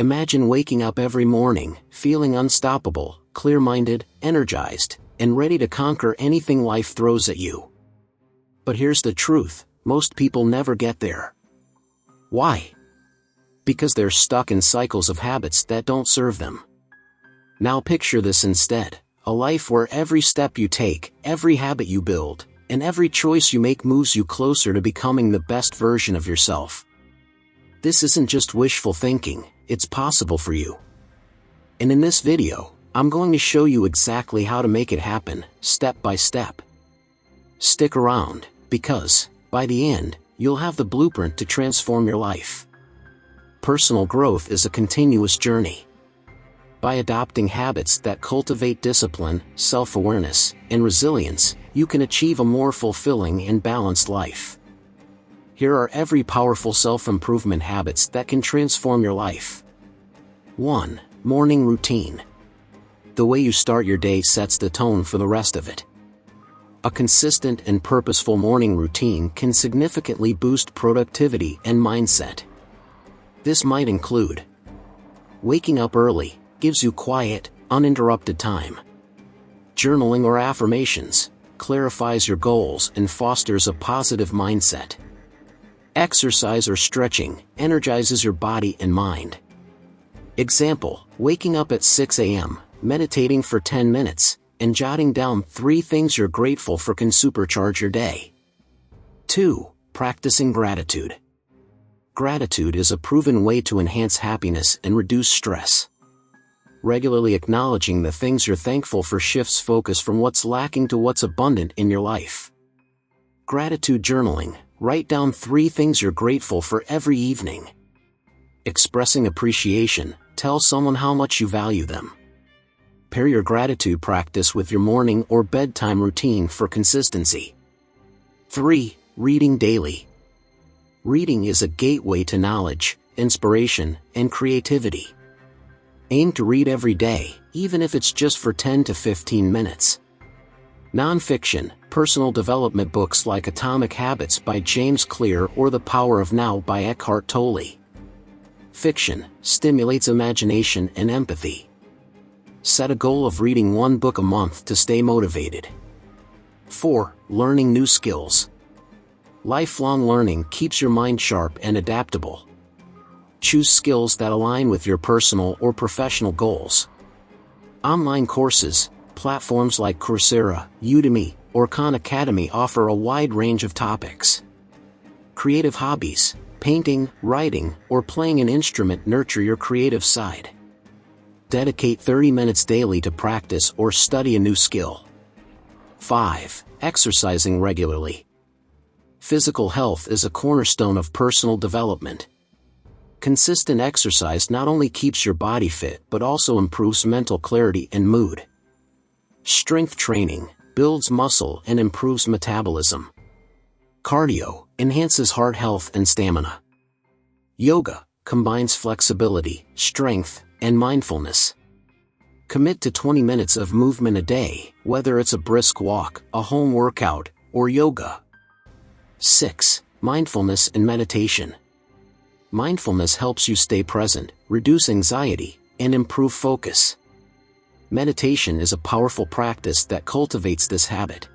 Imagine waking up every morning, feeling unstoppable, clear-minded, energized, and ready to conquer anything life throws at you. But here's the truth, most people never get there. Why? Because they're stuck in cycles of habits that don't serve them. Now picture this instead, a life where every step you take, every habit you build, and every choice you make moves you closer to becoming the best version of yourself. This isn't just wishful thinking, it's possible for you. And in this video, I'm going to show you exactly how to make it happen, step by step. Stick around, because, by the end, you'll have the blueprint to transform your life. Personal growth is a continuous journey. By adopting habits that cultivate discipline, self-awareness, and resilience, you can achieve a more fulfilling and balanced life. Here are every powerful self-improvement habits that can transform your life. 1. Morning routine. The way you start your day sets the tone for the rest of it. A consistent and purposeful morning routine can significantly boost productivity and mindset. This might include waking up early, gives you quiet, uninterrupted time. Journaling or affirmations, clarifies your goals and fosters a positive mindset. Exercise or stretching, energizes your body and mind. Example, waking up at 6 a.m., meditating for 10 minutes, and jotting down 3 things you're grateful for can supercharge your day. 2. Practicing gratitude. Gratitude is a proven way to enhance happiness and reduce stress. Regularly acknowledging the things you're thankful for shifts focus from what's lacking to what's abundant in your life. Gratitude journaling, write down 3 things you're grateful for every evening. Expressing appreciation, tell someone how much you value them. Pair your gratitude practice with your morning or bedtime routine for consistency. 3. Reading daily. Reading is a gateway to knowledge, inspiration, and creativity. Aim to read every day, even if it's just for 10 to 15 minutes. Nonfiction, personal development books like Atomic Habits by James Clear or The Power of Now by Eckhart Tolle. Fiction, stimulates imagination and empathy. Set a goal of reading 1 book a month to stay motivated. 4. Learning new skills. Lifelong learning keeps your mind sharp and adaptable. Choose skills that align with your personal or professional goals. Online courses, platforms like Coursera, Udemy, or Khan Academy offer a wide range of topics. Creative hobbies, painting, writing, or playing an instrument nurture your creative side. Dedicate 30 minutes daily to practice or study a new skill. 5. Exercising regularly. Physical health is a cornerstone of personal development. Consistent exercise not only keeps your body fit but also improves mental clarity and mood. Strength training, builds muscle and improves metabolism. Cardio, enhances heart health and stamina. Yoga, combines flexibility, strength, and mindfulness. Commit to 20 minutes of movement a day, whether it's a brisk walk, a home workout, or yoga. 6. Mindfulness and meditation. Mindfulness helps you stay present, reduce anxiety, and improve focus. Meditation is a powerful practice that cultivates this habit.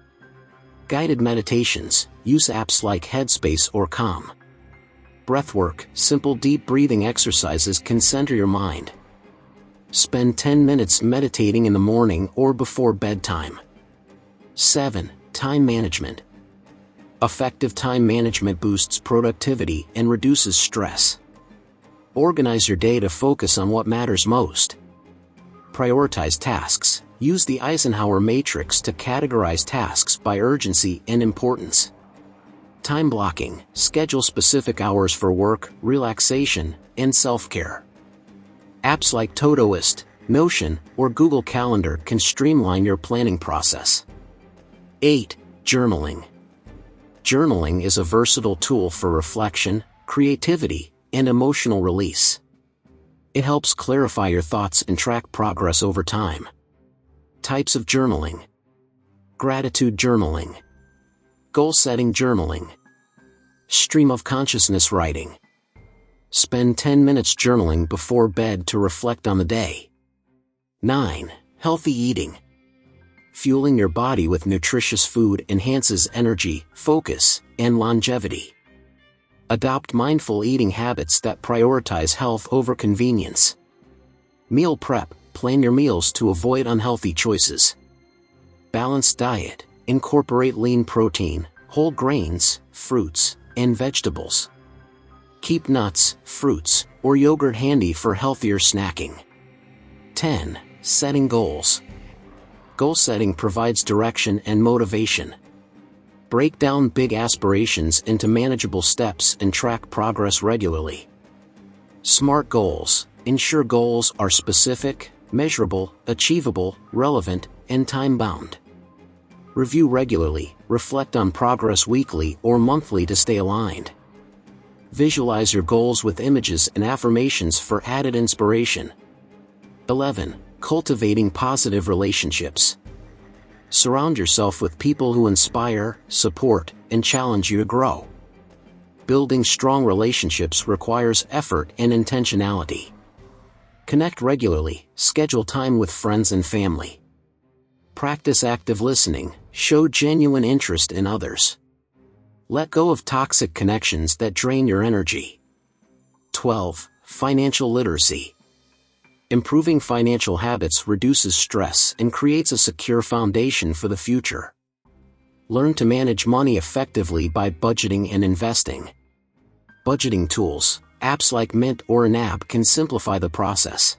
Guided meditations, use apps like Headspace or Calm. Breathwork, simple deep breathing exercises can center your mind. Spend 10 minutes meditating in the morning or before bedtime. 7. Time management. Effective time management boosts productivity and reduces stress. Organize your day to focus on what matters most. Prioritize tasks. Use the Eisenhower matrix to categorize tasks by urgency and importance. Time blocking. Schedule specific hours for work, relaxation, and self-care. Apps like Todoist, Notion, or Google Calendar can streamline your planning process. 8. Journaling. Journaling is a versatile tool for reflection, creativity, and emotional release. It helps clarify your thoughts and track progress over time. Types of journaling. Gratitude journaling. Goal-setting journaling. Stream of consciousness writing. Spend 10 minutes journaling before bed to reflect on the day. 9. Healthy eating. Fueling your body with nutritious food enhances energy, focus, and longevity. Adopt mindful eating habits that prioritize health over convenience. Meal prep. Plan your meals to avoid unhealthy choices. Balanced diet. Incorporate lean protein, whole grains, fruits, and vegetables. Keep nuts, fruits, or yogurt handy for healthier snacking. 10. Setting goals. Goal setting provides direction and motivation. Break down big aspirations into manageable steps and track progress regularly. SMART goals. Ensure goals are specific, measurable, achievable, relevant, and time-bound. Review regularly, reflect on progress weekly or monthly to stay aligned. Visualize your goals with images and affirmations for added inspiration. 11. Cultivating positive relationships. Surround yourself with people who inspire, support, and challenge you to grow. Building strong relationships requires effort and intentionality. Connect regularly, schedule time with friends and family. Practice active listening, show genuine interest in others. Let go of toxic connections that drain your energy. 12. Financial literacy. Improving financial habits reduces stress and creates a secure foundation for the future. Learn to manage money effectively by budgeting and investing. Budgeting tools, apps like Mint or Nab can simplify the process.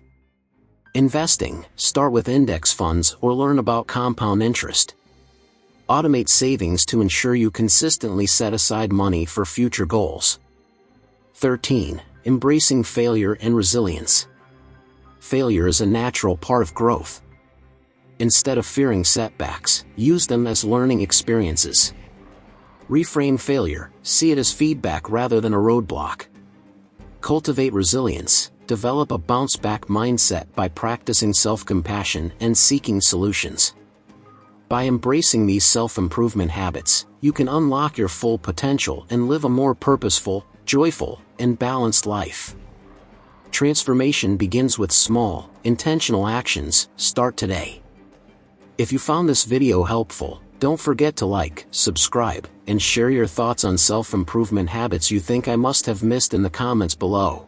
Investing, start with index funds or learn about compound interest. Automate savings to ensure you consistently set aside money for future goals. 13. Embracing failure and resilience. Failure is a natural part of growth. Instead of fearing setbacks, use them as learning experiences. Reframe failure, see it as feedback rather than a roadblock. Cultivate resilience, develop a bounce-back mindset by practicing self-compassion and seeking solutions. By embracing these self-improvement habits, you can unlock your full potential and live a more purposeful, joyful, and balanced life. Transformation begins with small, intentional actions. Start today. If you found this video helpful, don't forget to like, subscribe, and share your thoughts on self-improvement habits you think I must have missed in the comments below.